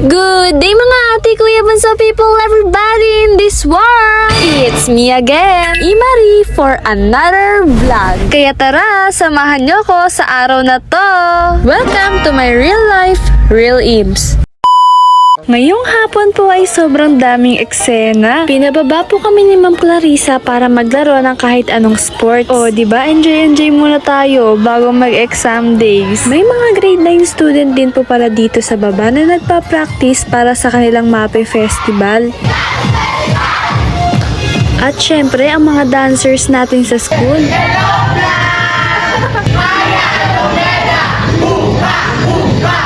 Good day mga ate, kuya, bunso people, everybody in this world! It's me again, Imari, for another vlog. Kaya tara, samahan nyo ko sa araw na to. Welcome to my real life, Real Imps. Ngayong hapon po ay sobrang daming eksena. Pinababa po kami ni Ma'am Clarissa para maglaro ng kahit anong sports. O, diba? Enjoy muna tayo bago mag-exam days. May mga grade 9 student din po pala dito sa baba na nagpa-practice para sa kanilang MAPE Festival. At syempre, ang mga dancers natin sa school.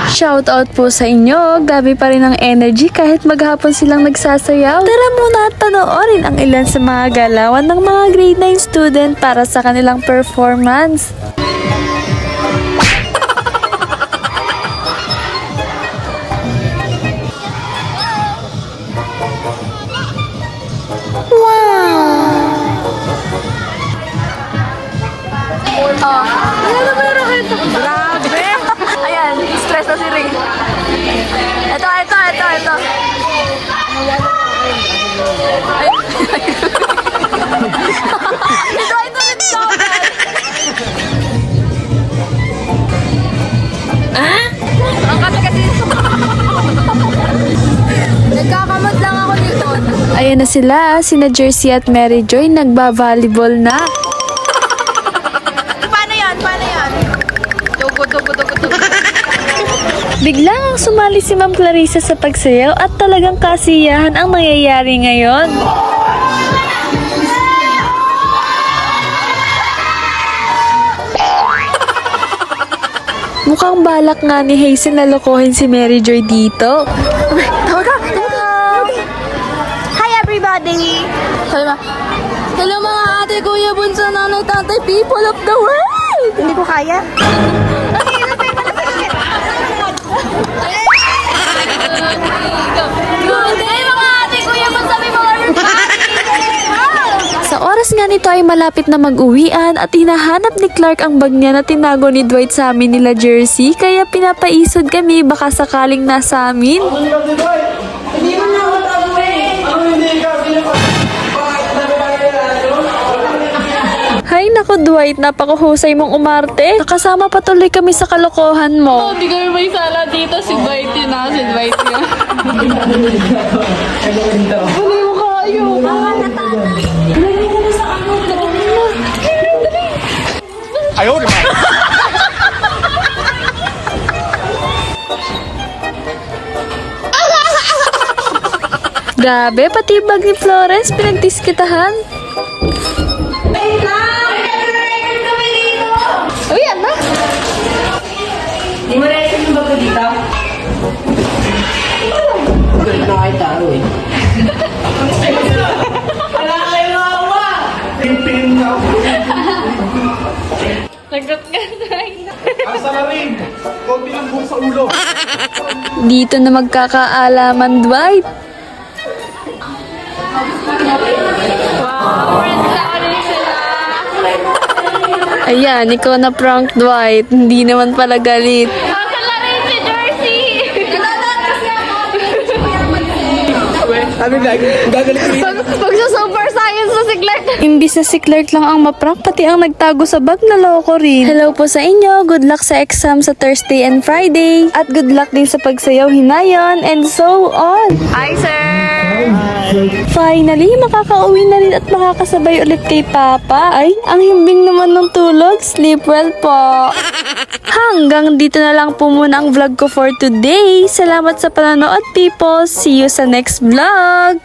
Shoutout po sa inyo, gabi pa rin ang energy kahit maghapon silang nagsasayaw. Tara muna at panoorin ang ilan sa mga galawan ng mga grade 9 student para sa kanilang performance. Grabe! Ayan, stress na si Ring. Ito. Ito rin dapat. Ang kasi. Nagkakamot lang ako dito. Ayan na sina Jersey at Mary Joy nagba-volleyball na. Paano yan? Tugo. Biglang sumali si Ma'am Clarissa sa pagsayaw at talagang kasiyahan ang nangyayari ngayon. Mukhang balak nga ni Hazel na lokohin si Mary Joy dito. Hi everybody! Hello mga ate, kuya, bunso, nanay, tatay, people of the world! Hindi ko kaya. Good day mga ate, kuya, bunso, people, everybody! Sa oras nga nito ay malapit na mag-uwian at hinahanap ni Clark ang bag niya na tinago ni Dwight sa amin nila Jersey, kaya pinapaisod kami baka sakaling nasa amin. Hay nako Dwight, napakahusay mong umarte. Nakasama pa tuloy kami sa kalokohan mo. Hindi kami may sala dito. Si Dwight yun na. Si Dwight yun. Ano yung kayo? Ayaw naman. Grabe, pati yung bag ni Florence pinagdiskitahan. Uy, ano? Hindi mo na yung bago dito? Galit na kayo taro eh. Wala kayo mawa! Pin na ako. Lagot ka na. Asa na rin. Konti lang buhok sa ulo. Dito na magkakaalaman, Dwight. Ayan, ikaw na prank, Dwight. Hindi naman pala galit. Masala rin si Jersey! Ano na? Gagalit ko rin. Pag sa super science na si Clark. Imbis na si Clark lang ang maprank, pati ang nagtago sa bag na loko rin. Hello po sa inyo. Good luck sa exam sa Thursday and Friday. At good luck din sa pagsayaw, hinayon, and so on. Hi, sir! Finally, makakauwi na rin at makakasabay ulit kay Papa. Ay, ang himbing naman ng tulog. Sleep well po. Hanggang dito na lang po muna ang vlog ko for today. Salamat sa panonood, people. See you sa next vlog.